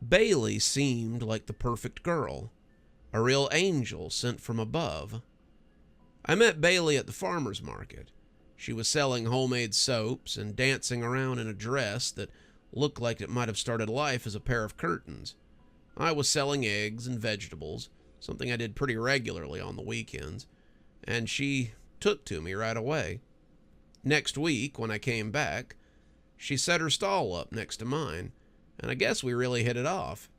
Bailey seemed like the perfect girl, a real angel sent from above. I met Bailey at the farmer's market. She was selling homemade soaps and dancing around in a dress that looked like it might have started life as a pair of curtains. I was selling eggs and vegetables, something I did pretty regularly on the weekends, and she took to me right away. Next week, when I came back, she set her stall up next to mine, and I guess we really hit it off.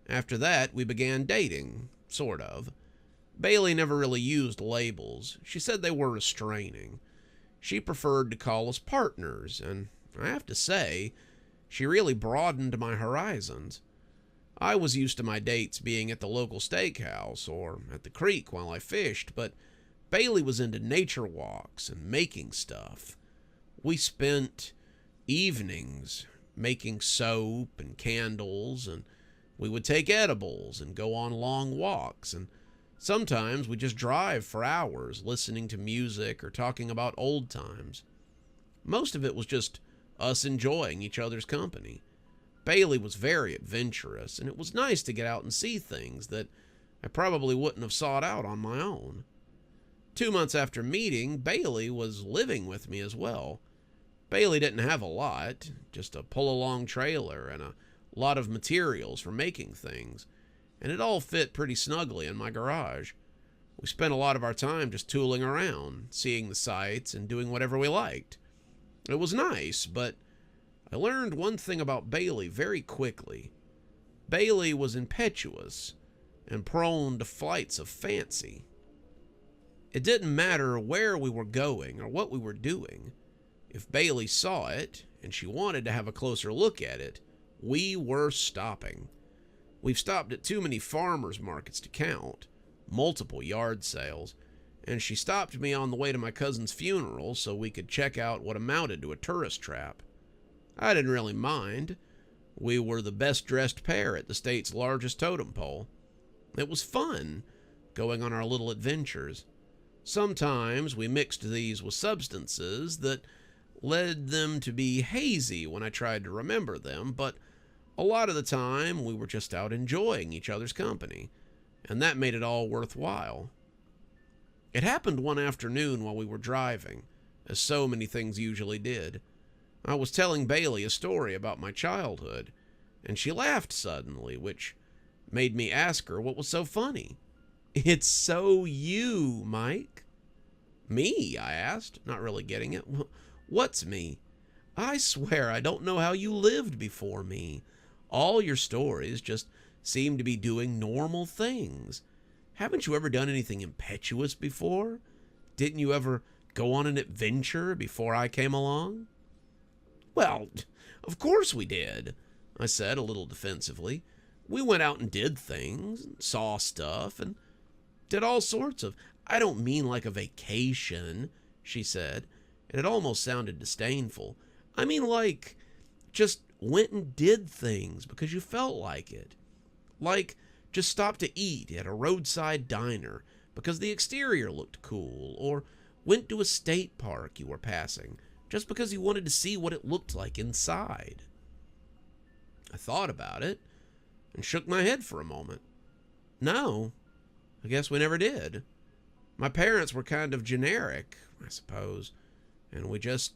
After that, we began dating, sort of. Bailey never really used labels. She said they were restraining. She preferred to call us partners, and I have to say, she really broadened my horizons. I was used to my dates being at the local steakhouse or at the creek while I fished, but Bailey was into nature walks and making stuff. We spent evenings making soap and candles, and we would take edibles and go on long walks, and sometimes we just drive for hours listening to music or talking about old times. Most of it was just us enjoying each other's company. Bailey was very adventurous, and it was nice to get out and see things that I probably wouldn't have sought out on my own. 2 months after meeting, Bailey was living with me as well. Bailey didn't have a lot, just a pull-along trailer and a lot of materials for making things, and it all fit pretty snugly in my garage. We spent a lot of our time just tooling around, seeing the sights and doing whatever we liked. It was nice, but I learned one thing about Bailey very quickly. Bailey was impetuous and prone to flights of fancy. It didn't matter where we were going or what we were doing. If Bailey saw it and she wanted to have a closer look at it, we were stopping. We've stopped at too many farmers markets to count, multiple yard sales, and she stopped me on the way to my cousin's funeral so we could check out what amounted to a tourist trap. I didn't really mind. We were the best-dressed pair at the state's largest totem pole. It was fun, going on our little adventures. Sometimes we mixed these with substances that led them to be hazy when I tried to remember them, but a lot of the time we were just out enjoying each other's company, and that made it all worthwhile. It happened one afternoon while we were driving, as so many things usually did. I was telling Bailey a story about my childhood, and she laughed suddenly, which made me ask her what was so funny. "It's so you, Mike." "Me?" I asked, not really getting it. "What's me? I swear I don't know how you lived before me. All your stories just seem to be doing normal things. Haven't you ever done anything impetuous before? Didn't you ever go on an adventure before I came along?" "Well, of course we did," I said a little defensively. "We went out and did things, and saw stuff, and did all sorts of—" "I don't mean like a vacation," she said, and it almost sounded disdainful. "I mean like just went and did things because you felt like it. Like just stopped to eat at a roadside diner because the exterior looked cool, or went to a state park you were passing just because you wanted to see what it looked like inside." I thought about it and shook my head for a moment. No, I guess we never did. My parents were kind of generic, I suppose, and we just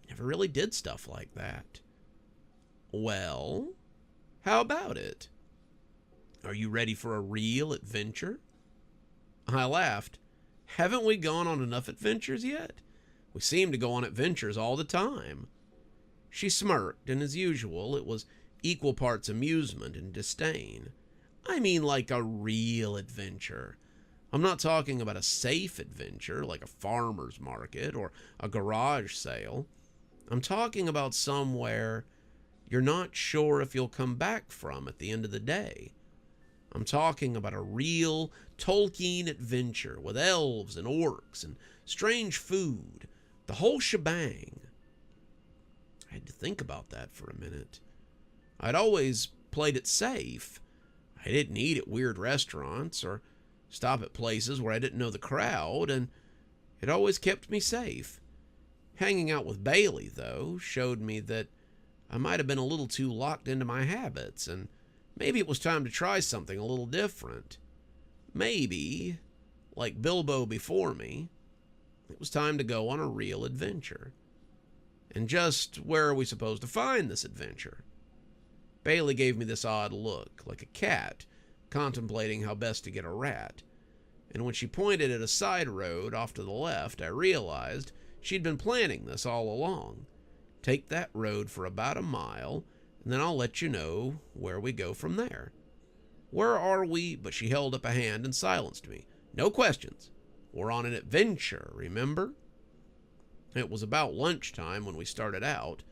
never really did stuff like that. "Well, how about it? Are you ready for a real adventure?" I laughed. "Haven't we gone on enough adventures yet? We seem to go on adventures all the time." She smirked, and as usual, it was equal parts amusement and disdain. "I mean like a real adventure. I'm not talking about a safe adventure like a farmer's market or a garage sale. I'm talking about somewhere you're not sure if you'll come back from at the end of the day. I'm talking about a real Tolkien adventure with elves and orcs and strange food, the whole shebang." I had to think about that for a minute. I'd always played it safe. I didn't eat at weird restaurants or stop at places where I didn't know the crowd, and it always kept me safe. Hanging out with Bailey, though, showed me that I might have been a little too locked into my habits and Maybe it was time to try something a little different. Maybe, like Bilbo before me, it was time to go on a real adventure. And just where are we supposed to find this adventure? Bailey gave me this odd look, like a cat contemplating how best to get a rat. And when she pointed at a side road off to the left, I realized she'd been planning this all along. Take that road for about a mile, and then I'll let you know where we go from there. Where are we? But she held up a hand and silenced me. No questions. We're on an adventure, remember? It was about lunchtime when we started out,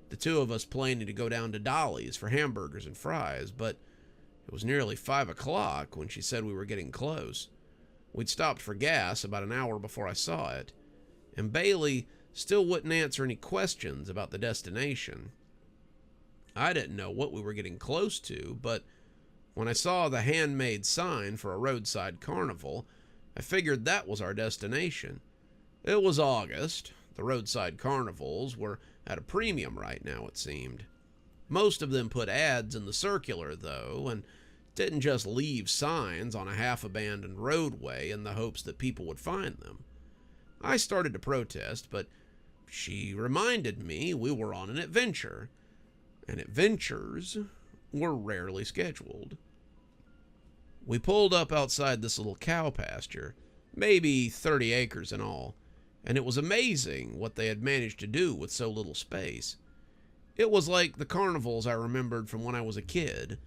the two of us planning to go down to Dolly's for hamburgers and fries, but it was nearly 5 o'clock when she said we were getting close. We'd stopped for gas about an hour before I saw it, and Bailey still wouldn't answer any questions about the destination. I didn't know what we were getting close to, but when I saw the handmade sign for a roadside carnival, I figured that was our destination. It was August. The roadside carnivals were at a premium right now, it seemed. Most of them put ads in the circular, though, and didn't just leave signs on a half-abandoned roadway in the hopes that people would find them. I started to protest, but she reminded me we were on an adventure, and adventures were rarely scheduled. We pulled up outside this little cow pasture, maybe 30 acres in all, and it was amazing what they had managed to do with so little space. It was like the carnivals I remembered from when I was a kid.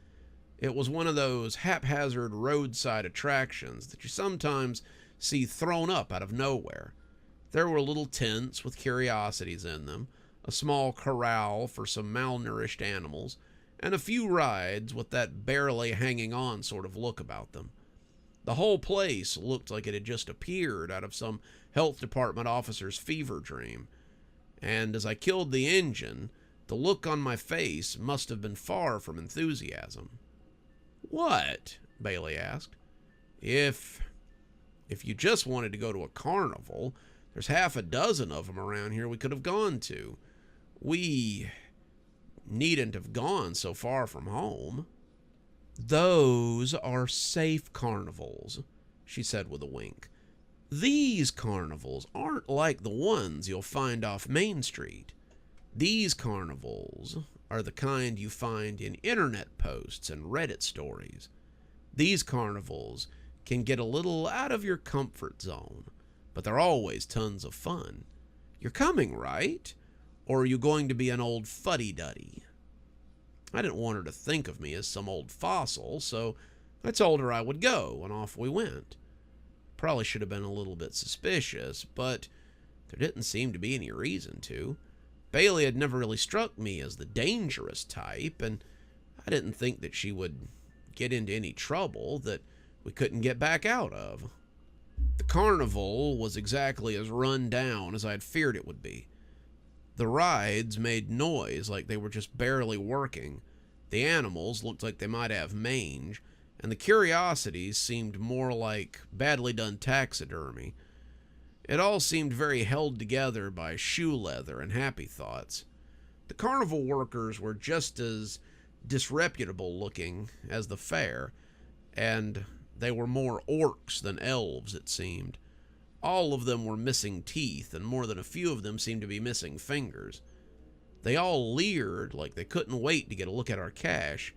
It was one of those haphazard roadside attractions that you sometimes see thrown up out of nowhere. There were little tents with curiosities in them, a small corral for some malnourished animals, and a few rides with that barely hanging on sort of look about them. The whole place looked like it had just appeared out of some health department officer's fever dream. And as I killed the engine, the look on my face must have been far from enthusiasm. "What?" Bailey asked. If you just wanted to go to a carnival, there's half a dozen of them around here we could have gone to. We needn't have gone so far from home." "Those are safe carnivals," she said with a wink. "These carnivals aren't like the ones you'll find off Main Street. These carnivals are the kind you find in internet posts and Reddit stories. These carnivals can get a little out of your comfort zone, but they're always tons of fun. You're coming, right? Or are you going to be an old fuddy-duddy?" I didn't want her to think of me as some old fossil, so I told her I would go, and off we went. Probably should have been a little bit suspicious, but there didn't seem to be any reason to. Bailey had never really struck me as the dangerous type, and I didn't think that she would get into any trouble that we couldn't get back out of. The carnival was exactly as run down as I had feared it would be. The rides made noise like they were just barely working. The animals looked like they might have mange, and the curiosities seemed more like badly done taxidermy. It all seemed very held together by shoe leather and happy thoughts. The carnival workers were just as disreputable looking as the fair, and they were more orcs than elves, it seemed. All of them were missing teeth, and more than a few of them seemed to be missing fingers. They all leered like they couldn't wait to get a look at our cash,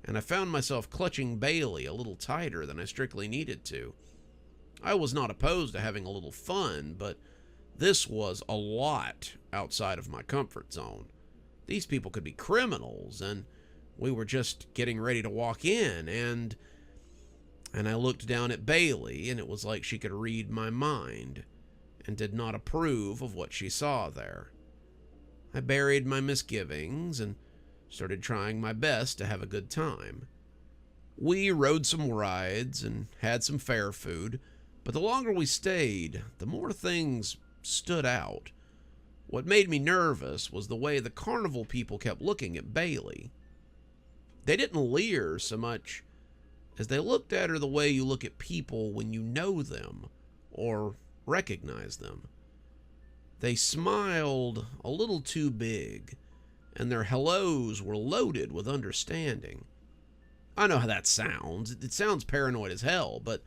and I found myself clutching Bailey a little tighter than I strictly needed to. I was not opposed to having a little fun, but this was a lot outside of my comfort zone. These people could be criminals, and we were just getting ready to walk in, and I looked down at Bailey, and it was like she could read my mind, and did not approve of what she saw there. I buried my misgivings, and started trying my best to have a good time. We rode some rides, and had some fair food, but the longer we stayed, the more things stood out. What made me nervous was the way the carnival people kept looking at Bailey. They didn't leer so much as they looked at her the way you look at people when you know them or recognize them. They smiled a little too big, and their hellos were loaded with understanding. I know how that sounds. It sounds paranoid as hell, but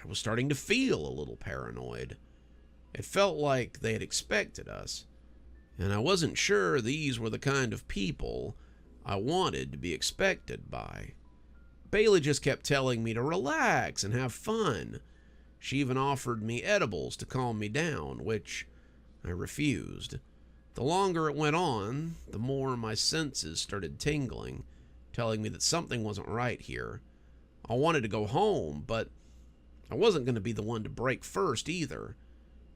I was starting to feel a little paranoid. It felt like they had expected us, and I wasn't sure these were the kind of people I wanted to be expected by. Bailey just kept telling me to relax and have fun. She even offered me edibles to calm me down, which I refused. The longer it went on, the more my senses started tingling, telling me that something wasn't right here. I wanted to go home, but I wasn't going to be the one to break first either.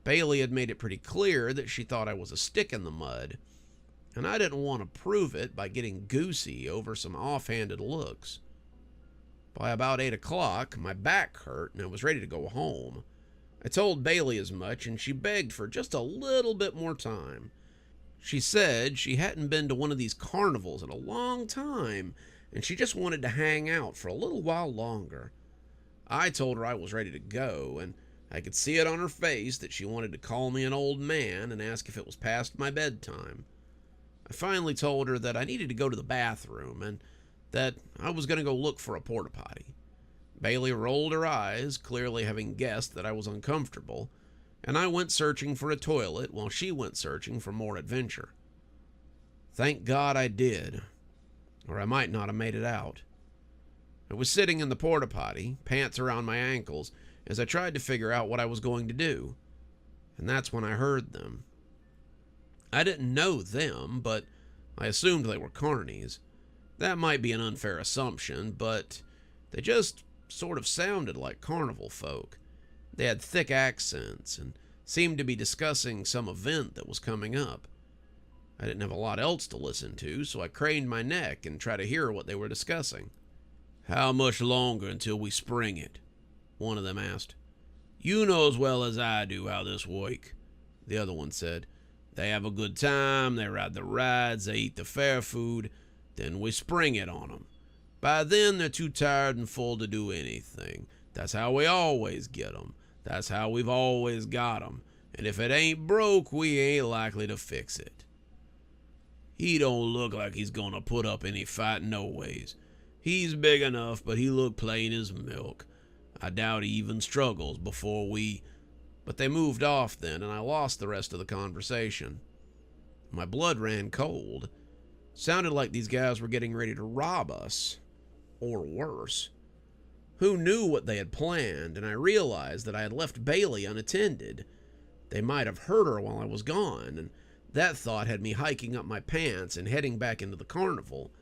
Bailey had made it pretty clear that she thought I was a stick in the mud, and I didn't want to prove it by getting goosey over some offhanded looks. By about 8 o'clock, my back hurt and I was ready to go home. I told Bailey as much, and she begged for just a little bit more time. She said she hadn't been to one of these carnivals in a long time, and she just wanted to hang out for a little while longer. I told her I was ready to go, and I could see it on her face that she wanted to call me an old man and ask if it was past my bedtime. I finally told her that I needed to go to the bathroom and that I was going to go look for a porta potty. Bailey rolled her eyes, clearly having guessed that I was uncomfortable, and I went searching for a toilet while she went searching for more adventure. Thank God I did, or I might not have made it out. I was sitting in the porta potty, pants around my ankles, as I tried to figure out what I was going to do, and that's when I heard them. I didn't know them, but I assumed they were carnies. That might be an unfair assumption, but they just sort of sounded like carnival folk. They had thick accents and seemed to be discussing some event that was coming up. I didn't have a lot else to listen to, so I craned my neck and tried to hear what they were discussing. "How much longer until we spring it?" one of them asked. "You know as well as I do how this works," the other one said. "They have a good time, they ride the rides, they eat the fair food, then we spring it on them. By then, they're too tired and full to do anything. That's how we always get them. That's how we've always got them. And if it ain't broke, we ain't likely to fix it. He don't look like he's gonna put up any fight no ways. He's big enough, but he look plain as milk. I doubt he even struggles before we..." But they moved off then, and I lost the rest of the conversation. My blood ran cold. Sounded like these guys were getting ready to rob us. Or worse. Who knew what they had planned, and I realized that I had left Bailey unattended. They might have hurt her while I was gone, and that thought had me hiking up my pants and heading back into the carnival.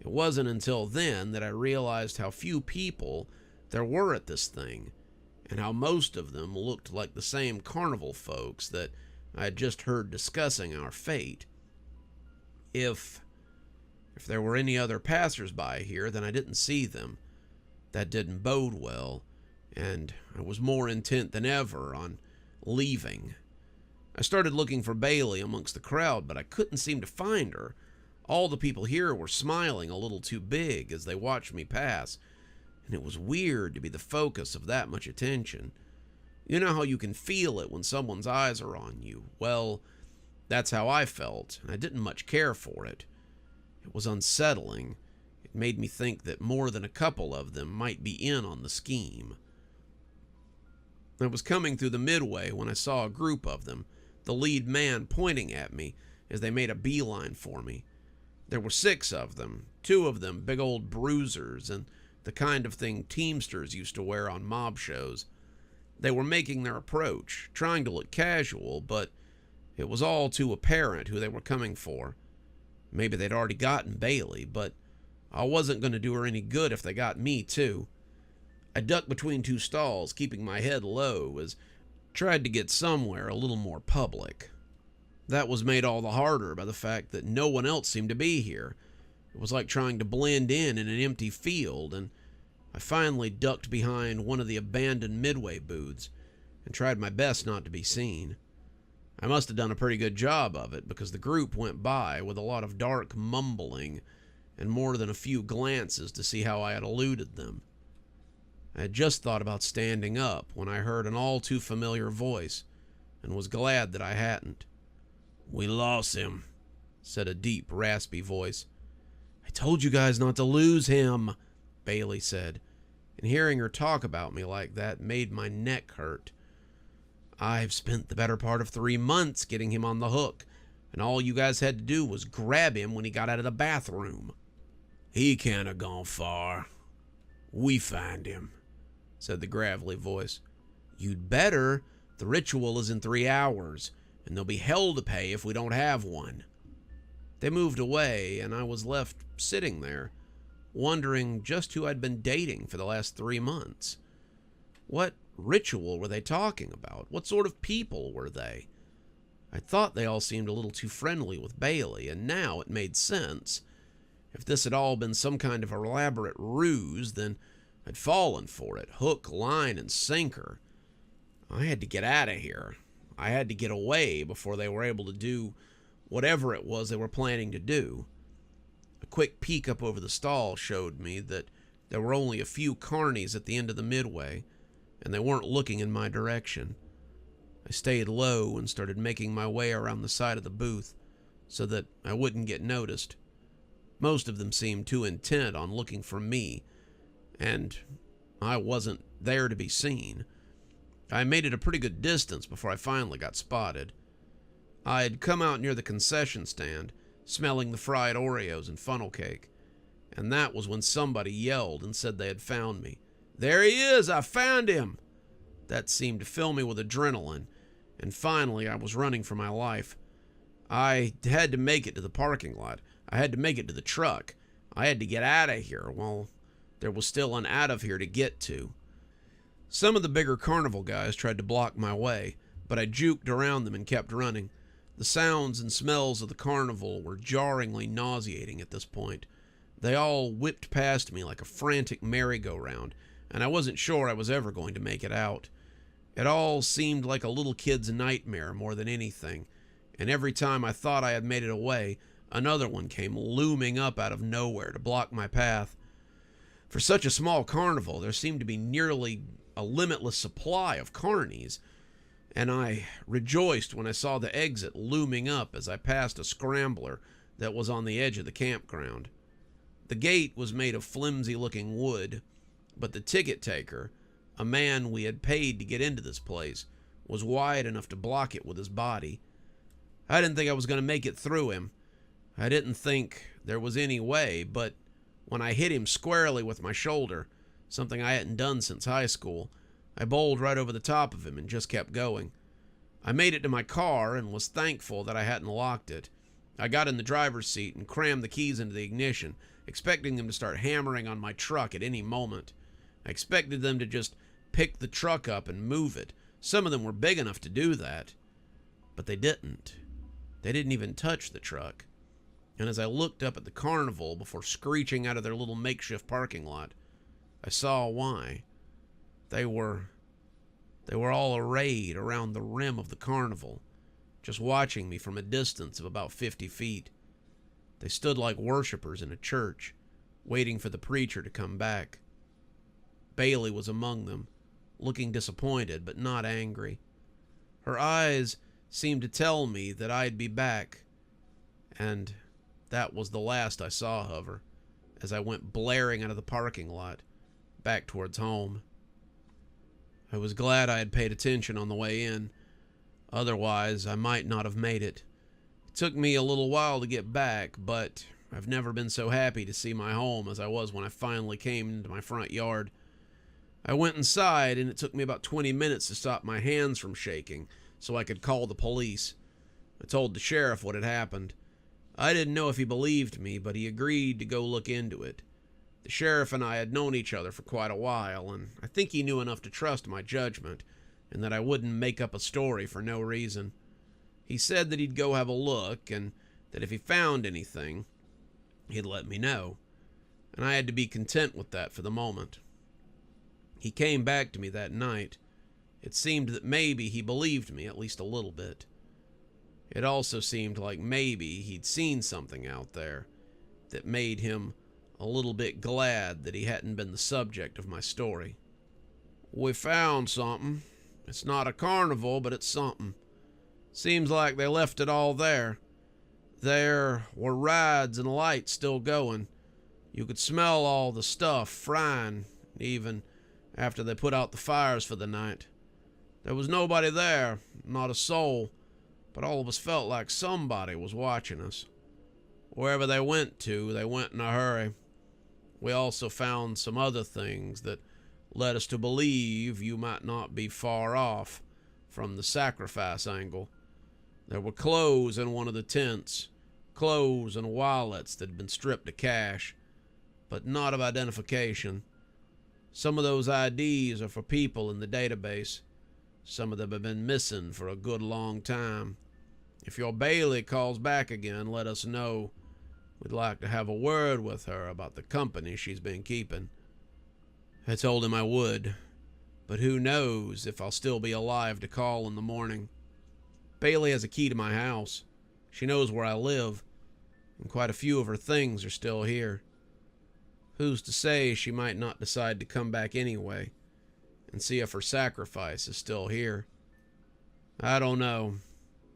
It wasn't until then that I realized how few people there were at this thing, and how most of them looked like the same carnival folks that I had just heard discussing our fate. If there were any other passers-by here, then I didn't see them. That didn't bode well, and I was more intent than ever on leaving. I started looking for Bailey amongst the crowd, but I couldn't seem to find her. All the people here were smiling a little too big as they watched me pass, and it was weird to be the focus of that much attention. You know how you can feel it when someone's eyes are on you? Well, that's how I felt, and I didn't much care for it. It was unsettling. It made me think that more than a couple of them might be in on the scheme. I was coming through the midway when I saw a group of them, the lead man pointing at me as they made a beeline for me. There were 6 of them, 2 of them big old bruisers and the kind of thing Teamsters used to wear on mob shows. They were making their approach, trying to look casual, but it was all too apparent who they were coming for. Maybe they'd already gotten Bailey, but I wasn't going to do her any good if they got me, too. I ducked between 2 stalls, keeping my head low, as I tried to get somewhere a little more public. That was made all the harder by the fact that no one else seemed to be here. It was like trying to blend in an empty field, and I finally ducked behind one of the abandoned Midway booths and tried my best not to be seen. I must have done a pretty good job of it, because the group went by with a lot of dark mumbling and more than a few glances to see how I had eluded them. I had just thought about standing up when I heard an all too familiar voice, and was glad that I hadn't. "We lost him," said a deep, raspy voice. "I told you guys not to lose him," Bailey said, and hearing her talk about me like that made my neck hurt. I've spent the better part of 3 months getting him on the hook, and all you guys had to do was grab him when he got out of the bathroom. He can't have gone far. We find him, said the gravelly voice. You'd better. The ritual is in 3 hours, and there'll be hell to pay if we don't have one. They moved away, and I was left sitting there, wondering just who I'd been dating for the last 3 months. What ritual were they talking about? What sort of people were they? I thought they all seemed a little too friendly with Bailey, and now it made sense. If this had all been some kind of elaborate ruse, then I'd fallen for it, hook, line, and sinker. I had to get out of here. I had to get away before they were able to do whatever it was they were planning to do. A quick peek up over the stall showed me that there were only a few carnies at the end of the midway, and they weren't looking in my direction. I stayed low and started making my way around the side of the booth so that I wouldn't get noticed. Most of them seemed too intent on looking for me, and I wasn't there to be seen. I made it a pretty good distance before I finally got spotted. I had come out near the concession stand, smelling the fried Oreos and funnel cake, and that was when somebody yelled and said they had found me. There he is! I found him! That seemed to fill me with adrenaline, and finally I was running for my life. I had to make it to the parking lot. I had to make it to the truck. I had to get out of here while there was still an out of here to get to. Some of the bigger carnival guys tried to block my way, but I juked around them and kept running. The sounds and smells of the carnival were jarringly nauseating at this point. They all whipped past me like a frantic merry-go-round, and I wasn't sure I was ever going to make it out. It all seemed like a little kid's nightmare more than anything, and every time I thought I had made it away, another one came looming up out of nowhere to block my path. For such a small carnival, there seemed to be nearly a limitless supply of carnies, and I rejoiced when I saw the exit looming up as I passed a scrambler that was on the edge of the campground. The gate was made of flimsy-looking wood, but the ticket taker, a man we had paid to get into this place, was wide enough to block it with his body. I didn't think I was going to make it through him. I didn't think there was any way, but when I hit him squarely with my shoulder, something I hadn't done since high school, I bowled right over the top of him and just kept going. I made it to my car and was thankful that I hadn't locked it. I got in the driver's seat and crammed the keys into the ignition, expecting them to start hammering on my truck at any moment. I expected them to just pick the truck up and move it. Some of them were big enough to do that, but they didn't. They didn't even touch the truck. And as I looked up at the carnival before screeching out of their little makeshift parking lot, I saw why. They were all arrayed around the rim of the carnival, just watching me from a distance of about 50 feet. They stood like worshipers in a church, waiting for the preacher to come back. Bailey was among them, looking disappointed but not angry. Her eyes seemed to tell me that I'd be back, and that was the last I saw of her as I went blaring out of the parking lot, back towards home. I was glad I had paid attention on the way in. Otherwise, I might not have made it. It took me a little while to get back, but I've never been so happy to see my home as I was when I finally came into my front yard. I went inside, and it took me about 20 minutes to stop my hands from shaking so I could call the police. I told the sheriff what had happened. I didn't know if he believed me, but he agreed to go look into it. The sheriff and I had known each other for quite a while, and I think he knew enough to trust my judgment, and that I wouldn't make up a story for no reason. He said that he'd go have a look, and that if he found anything, he'd let me know, and I had to be content with that for the moment. He came back to me that night. It seemed that maybe he believed me at least a little bit. It also seemed like maybe he'd seen something out there that made him a little bit glad that he hadn't been the subject of my story. We found something. It's not a carnival, but it's something. Seems like they left it all there. There were rides and lights still going. You could smell all the stuff frying, even after they put out the fires for the night. There was nobody there, not a soul, but all of us felt like somebody was watching us. Wherever they went to, they went in a hurry. We also found some other things that led us to believe you might not be far off from the sacrifice angle. There were clothes in one of the tents, clothes and wallets that had been stripped of cash, but not of identification. Some of those IDs are for people in the database. Some of them have been missing for a good long time. If your Bailey calls back again, let us know. We'd like to have a word with her about the company she's been keeping. I told him I would, but who knows if I'll still be alive to call in the morning. Bailey has a key to my house. She knows where I live, and quite a few of her things are still here. Who's to say she might not decide to come back anyway and see if her sacrifice is still here? I don't know.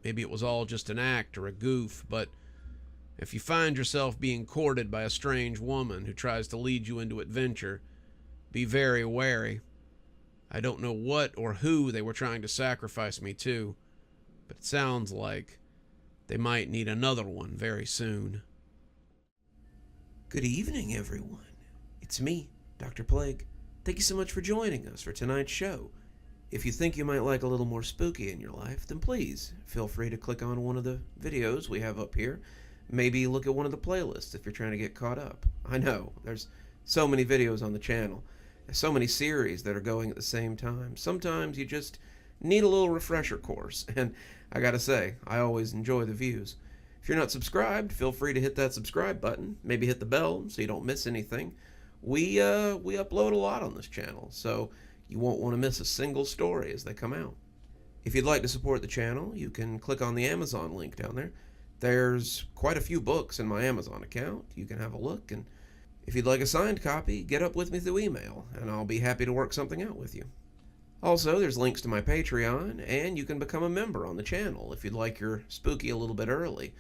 Maybe it was all just an act or a goof, but if you find yourself being courted by a strange woman who tries to lead you into adventure, be very wary. I don't know what or who they were trying to sacrifice me to, but it sounds like they might need another one very soon. Good evening, everyone. It's me, Dr. Plague. Thank you so much for joining us for tonight's show. If you think you might like a little more spooky in your life, then please feel free to click on one of the videos we have up here. Maybe look at one of the playlists if you're trying to get caught up. I know, there's so many videos on the channel. There's so many series that are going at the same time. Sometimes you just need a little refresher course, and I gotta say, I always enjoy the views. If you're not subscribed, feel free to hit that subscribe button. Maybe hit the bell so you don't miss anything. We upload a lot on this channel, so you won't want to miss a single story as they come out. If you'd like to support the channel, you can click on the Amazon link down there. There's quite a few books in my Amazon account. You can have a look, and if you'd like a signed copy, get up with me through email, and I'll be happy to work something out with you. Also, there's links to my Patreon, and you can become a member on the channel if you'd like your spooky a little bit early.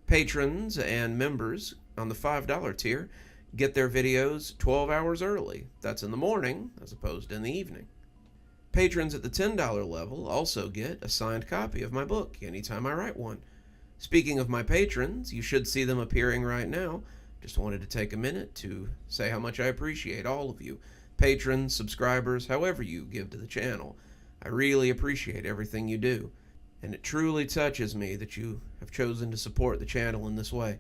Patrons and members on the $5 tier get their videos 12 hours early. That's in the morning as opposed to in the evening. Patrons at the $10 level also get a signed copy of my book anytime I write one. Speaking of my patrons, you should see them appearing right now. Just wanted to take a minute to say how much I appreciate all of you. Patrons, subscribers, however you give to the channel. I really appreciate everything you do, and it truly touches me that you have chosen to support the channel in this way.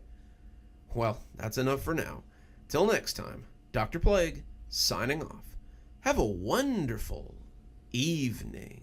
Well, that's enough for now. Till next time, Dr. Plague, signing off. Have a wonderful evening.